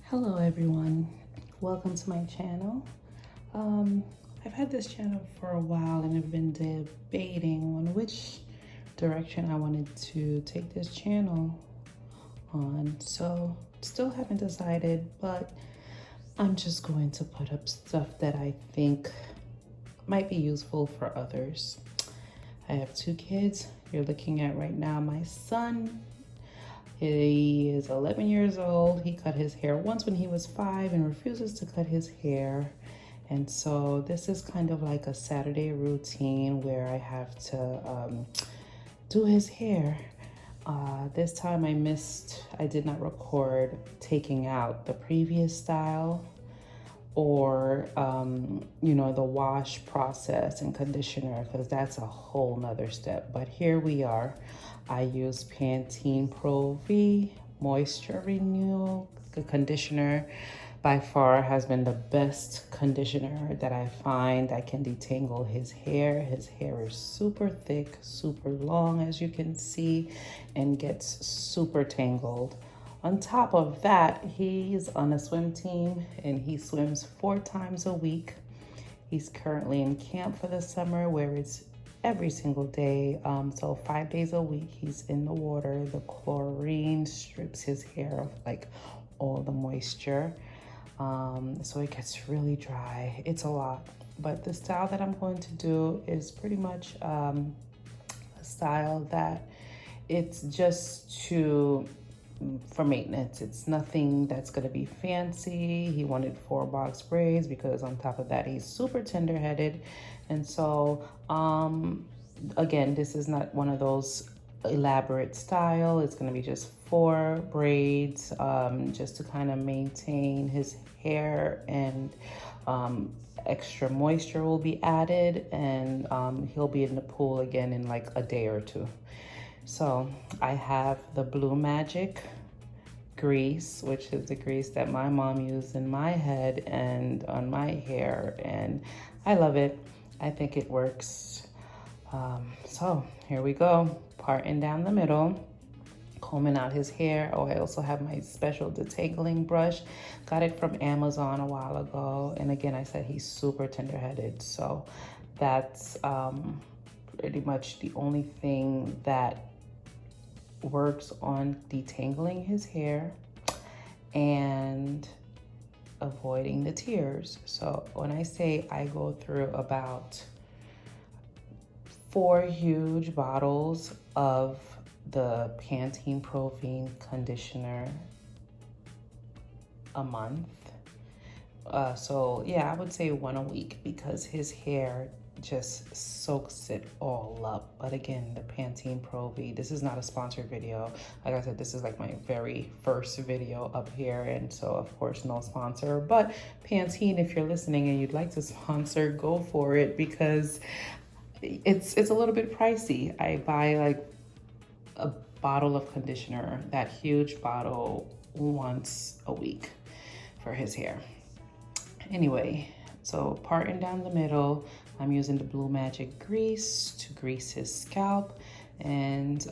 Hello everyone, welcome to my channel. I've had this channel for a while and I've been debating on which direction I wanted to take this channel on. So still haven't decided, but I'm just going to put up stuff that I think might be useful for others. I have two kids. You're looking at right now my son. He is 11 years old. He cut his hair once when he was 5 and refuses to cut his hair. And so this is kind of like a Saturday routine where I have to do his hair. This time I did not record taking out the previous style or the wash process and conditioner, because that's a whole nother step. But here we are. I use Pantene Pro V Moisture Renewal. The conditioner by far has been the best conditioner that I find that can detangle his hair. His hair is super thick, super long, as you can see, and gets super tangled. On top of that, he's on a swim team and he swims 4 times a week. He's currently in camp for the summer where it's every single day. So 5 days a week he's in the water. The chlorine strips his hair of like all the moisture. So it gets really dry. It's a lot. But the style that I'm going to do is pretty much a style that it's just for maintenance. It's nothing that's going to be fancy. He wanted 4 box braids because on top of that he's super tender-headed. And so again, this is not one of those elaborate style. It's going to be just 4 braids, just to kind of maintain his hair, and extra moisture will be added, and he'll be in the pool again in like a day or 2. So I have the Blue Magic grease, which is the grease that my mom used in my head and on my hair, and I love it. I think it works. So here we go, parting down the middle, combing out his hair. Oh, I also have my special detangling brush. Got it from Amazon a while ago, and again, I said he's super tender-headed, so that's pretty much the only thing that works on detangling his hair and avoiding the tears. So when I say I go through about 4 huge bottles of the Pantene Pro V conditioner a month. So yeah, I would say 1 a week because his hair just soaks it all up. But again, the Pantene Pro V, this is not a sponsored video. Like I said, this is like my very first video up here, and so of course no sponsor. But Pantene, if you're listening and you'd like to sponsor, go for it, because it's a little bit pricey. I buy like a bottle of conditioner, that huge bottle, once a week for his hair. Anyway, so parting down the middle, I'm using the Blue Magic grease to grease his scalp, and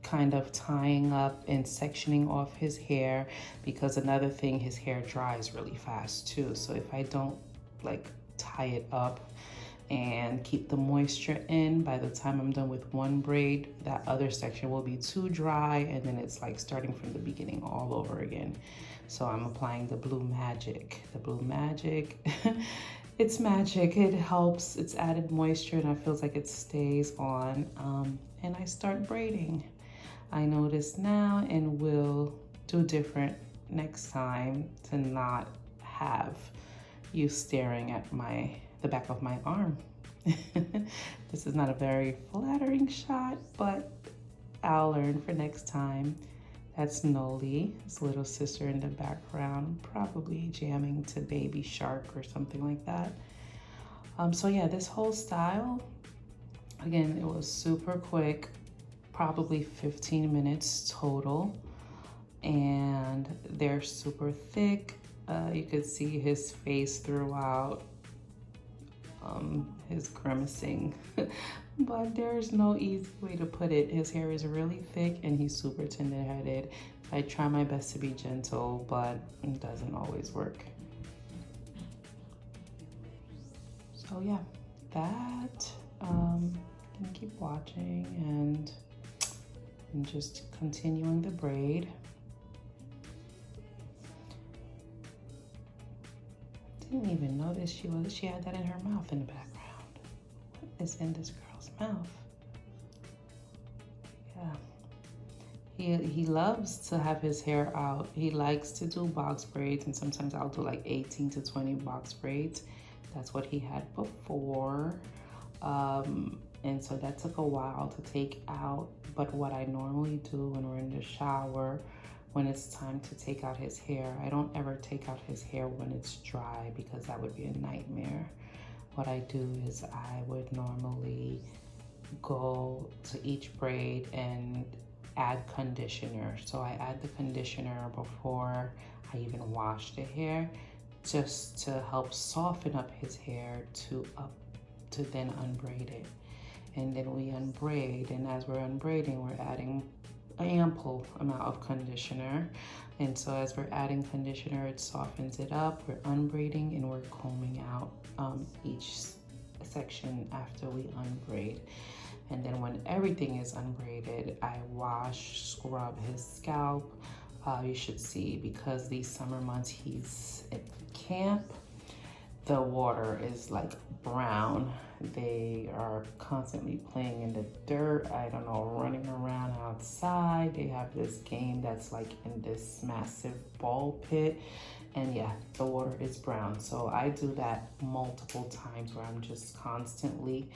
kind of tying up and sectioning off his hair, because another thing, his hair dries really fast too. So if I don't like tie it up and keep the moisture in, by the time I'm done with 1 braid, that other section will be too dry, and then it's like starting from the beginning all over again. So I'm applying the Blue Magic. The Blue Magic, it's magic. It helps. It's added moisture, and it feels like it stays on. And I start braiding. I notice now, and will do different next time to not have you staring at the back of my arm. This is not a very flattering shot, but I'll learn for next time. That's Noli, his little sister in the background, probably jamming to Baby Shark or something like that. So yeah, this whole style, again, it was super quick, probably 15 minutes total, and they're super thick. You could see his face throughout, his grimacing. But there's no easy way to put it. His hair is really thick and he's super tender-headed. I try my best to be gentle, but it doesn't always work. So yeah, that, can keep watching and just continuing the braid. Didn't even notice she had that in her mouth in the background. What is in this girl's mouth? Yeah. He loves to have his hair out. He likes to do box braids, and sometimes I'll do like 18 to 20 box braids. That's what he had before. And so that took a while to take out. But what I normally do when we're in the shower, when it's time to take out his hair, I don't ever take out his hair when it's dry because that would be a nightmare. What I do is I would normally go to each braid and add conditioner. So I add the conditioner before I even wash the hair, just to help soften up his hair to then unbraid it. And then we unbraid, and as we're unbraiding, we're adding an ample amount of conditioner. And so as we're adding conditioner, it softens it up. We're unbraiding and we're combing out each section after we unbraid. And then when everything is unbraided, I wash, scrub his scalp. You should see, because these summer months he's at camp, the water is like brown. They are constantly playing in the dirt, I don't know, running around outside. They have this game that's like in this massive ball pit, and yeah, the water is brown. So I do that multiple times where I'm just constantly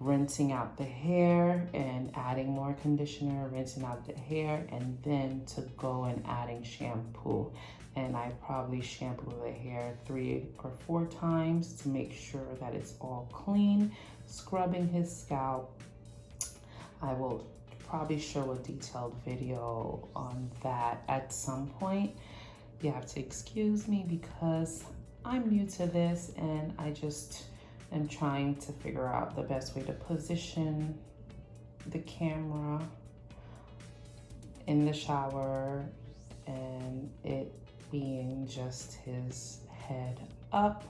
rinsing out the hair and adding more conditioner, rinsing out the hair, and then to go and adding shampoo. And I probably shampoo the hair 3 or 4 times to make sure that it's all clean. Scrubbing his scalp, I will probably show a detailed video on that at some point. You have to excuse me because I'm new to this and I just am trying to figure out the best way to position the camera in the shower, and it being just his head up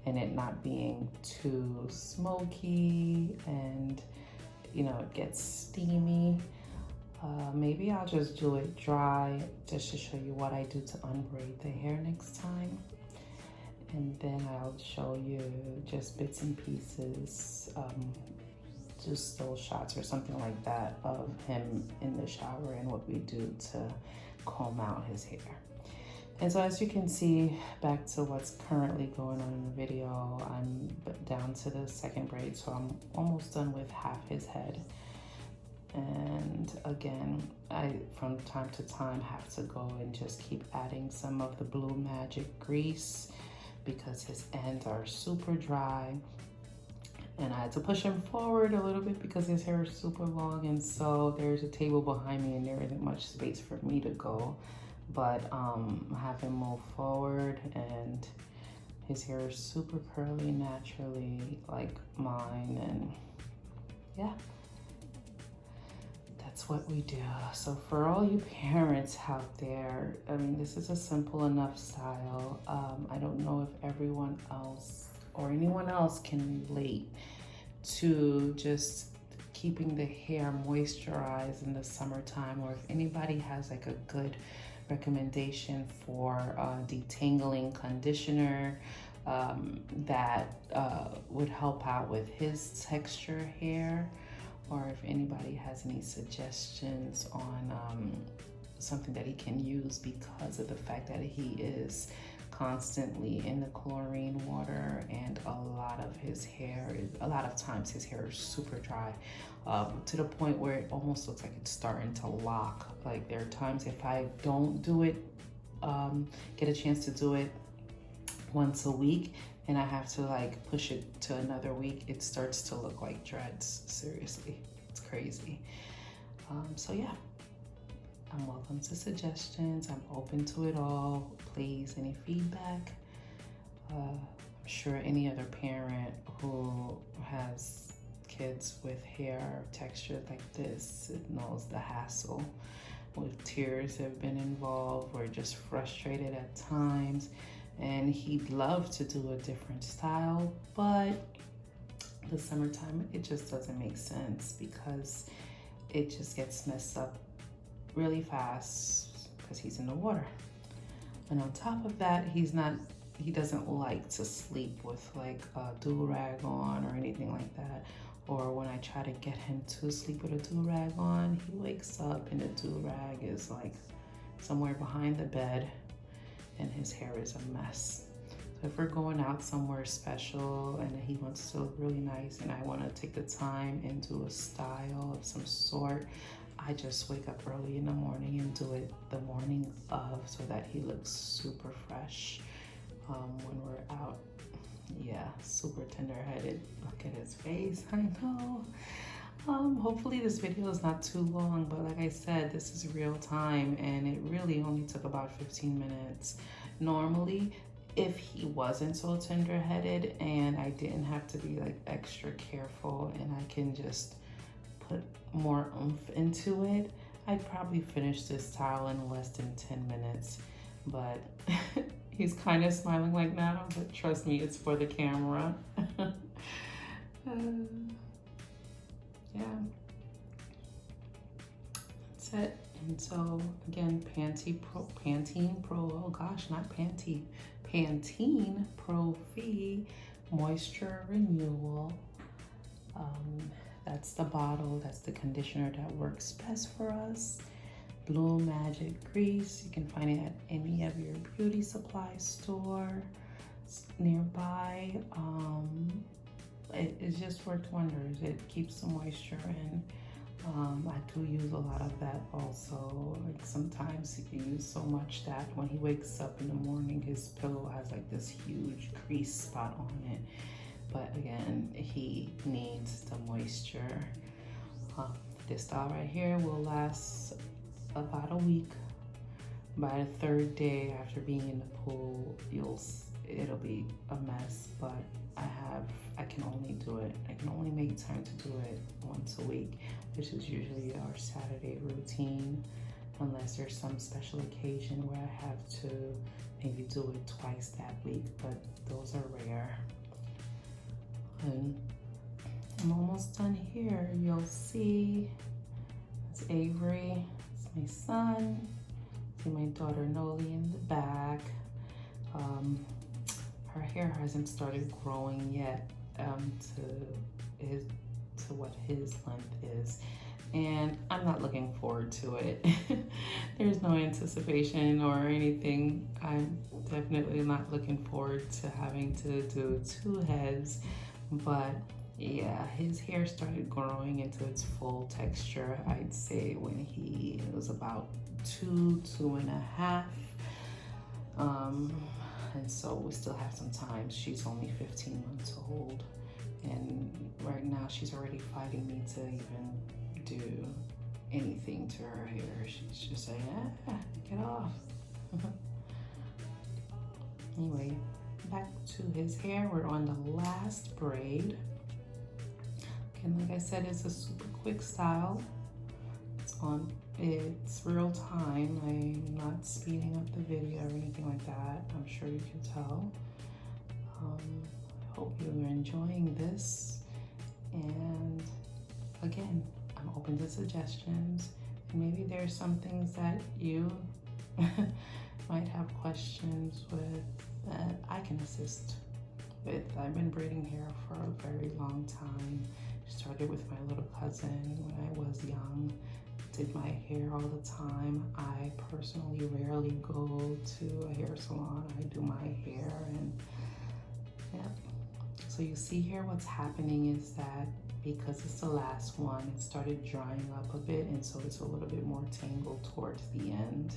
and it not being too smoky and, you know, it gets steamy. Maybe I'll just do it dry just to show you what I do to unbraid the hair next time. And then I'll show you just bits and pieces, just still shots or something like that of him in the shower and what we do to comb out his hair. And so as you can see, back to what's currently going on in the video, I'm down to the second braid, so I'm almost done with half his head. And again, I from time to time have to go and just keep adding some of the Blue Magic grease because his ends are super dry. And I had to push him forward a little bit because his hair is super long, and so there's a table behind me and there isn't much space for me to go. But have him move forward, and his hair is super curly naturally like mine, and yeah, that's what we do. So for all you parents out there, I mean, this is a simple enough style. I don't know if everyone else or anyone else can relate to just keeping the hair moisturized in the summertime, or if anybody has like a good recommendation for detangling conditioner that would help out with his texture hair, or if anybody has any suggestions on something that he can use because of the fact that he is constantly in the chlorine water, and a lot of times his hair is super dry, to the point where it almost looks like it's starting to lock. Like there are times if I don't do it, get a chance to do it once a week, and I have to like push it to another week, it starts to look like dreads. Seriously, it's crazy. So yeah, I'm welcome to suggestions. I'm open to it all. Please, any feedback. I'm sure any other parent who has kids with hair texture like this knows the hassle with tears have been involved or just frustrated at times. And he'd love to do a different style, but the summertime, it just doesn't make sense because it just gets messed up really fast because he's in the water. And on top of that, he doesn't like to sleep with like a do-rag on or anything like that. Or when I try to get him to sleep with a do-rag on, he wakes up and the do-rag is like somewhere behind the bed and his hair is a mess. So if we're going out somewhere special and he wants to look really nice and I want to take the time and do a style of some sort, I just wake up early in the morning and do it the morning of so that he looks super fresh when we're out. Yeah, super tender-headed. Look at his face, I know. Hopefully this video is not too long, but like I said, this is real time and it really only took about 15 minutes. Normally, if he wasn't so tender-headed and I didn't have to be like extra careful and I can just put more oomph into it, I'd probably finish this towel in less than 10 minutes. But he's kind of smiling like now, but trust me, it's for the camera. Yeah, that's it. And so again, Pantene Pro, oh gosh, not Pantene, Pantene Pro V Moisture Renewal. That's the bottle, that's the conditioner that works best for us. Blue Magic Grease, you can find it at any of your beauty supply store nearby. It just worked wonders. It keeps the moisture in. I do use a lot of that also. Like sometimes he can use so much that when he wakes up in the morning, his pillow has like this huge crease spot on it. But again, he needs the moisture. This style right here will last about a week. By the third day after being in the pool, it'll be a mess, but I can only do it. I can only make time to do it once a week, which is usually our Saturday routine, unless there's some special occasion where I have to maybe do it twice that week, but those are rare. And I'm almost done here. You'll see it's Avery, it's my son, see my daughter Noli in the back. Her hair hasn't started growing yet to what his length is, and I'm not looking forward to it. There's no anticipation or anything. I'm definitely not looking forward to having to do 2 heads, but yeah, his hair started growing into its full texture, I'd say, when he was about 2.5. And so we still have some time. She's only 15 months old, and right now she's already fighting me to even do anything to her hair. She's just saying, get off. Anyway, back to his hair. We're on the last braid. And like I said, it's a super quick style. It's real time. I'm not speeding up the video or anything like that. I'm sure you can tell. I hope you're enjoying this. And again, I'm open to suggestions. And maybe there's some things that you might have questions with that I can assist with. I've been braiding hair for a very long time. Started with my little cousin when I was young. Did my hair all the time. I personally rarely go to a hair salon. I do my hair, and yeah. So you see here what's happening is that because it's the last one, it started drying up a bit, and so it's a little bit more tangled towards the end.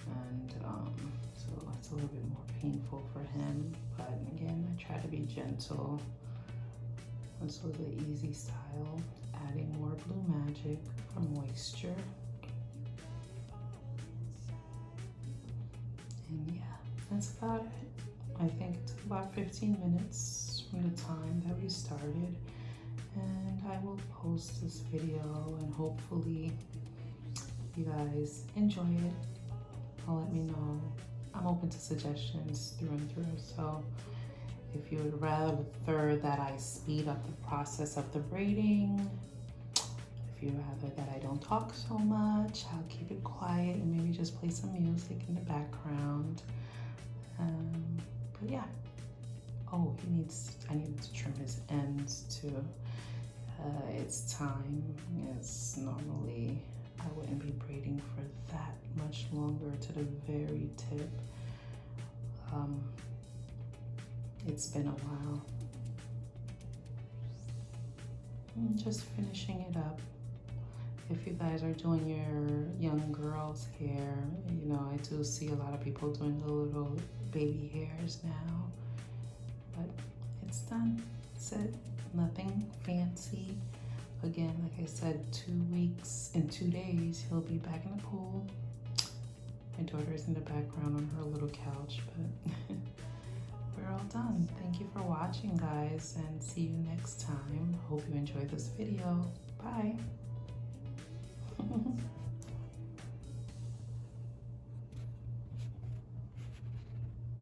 And so it's a little bit more painful for him. But again, I try to be gentle. This was an easy style, adding more Blue Magic for moisture. And yeah, that's about it. I think it took about 15 minutes from the time that we started. And I will post this video and hopefully you guys enjoy it. Let me know. I'm open to suggestions through and through. So if you would rather that I speed up the process of the braiding, if you'd rather that I don't talk so much, I'll keep it quiet and maybe just play some music in the background. But yeah. Oh, I need to trim his ends too. It's time. It's normally, I wouldn't be braiding for that much longer to the very tip. It's been a while. I'm just finishing it up. If you guys are doing your young girls' hair, you know, I do see a lot of people doing the little baby hairs now. But it's done. That's it. Nothing fancy. Again, like I said, 2 weeks and 2 days, he'll be back in the pool. My daughter is in the background on her little couch, but we're all done. Thank you for watching, guys, and see you next time. Hope you enjoyed this video. Bye.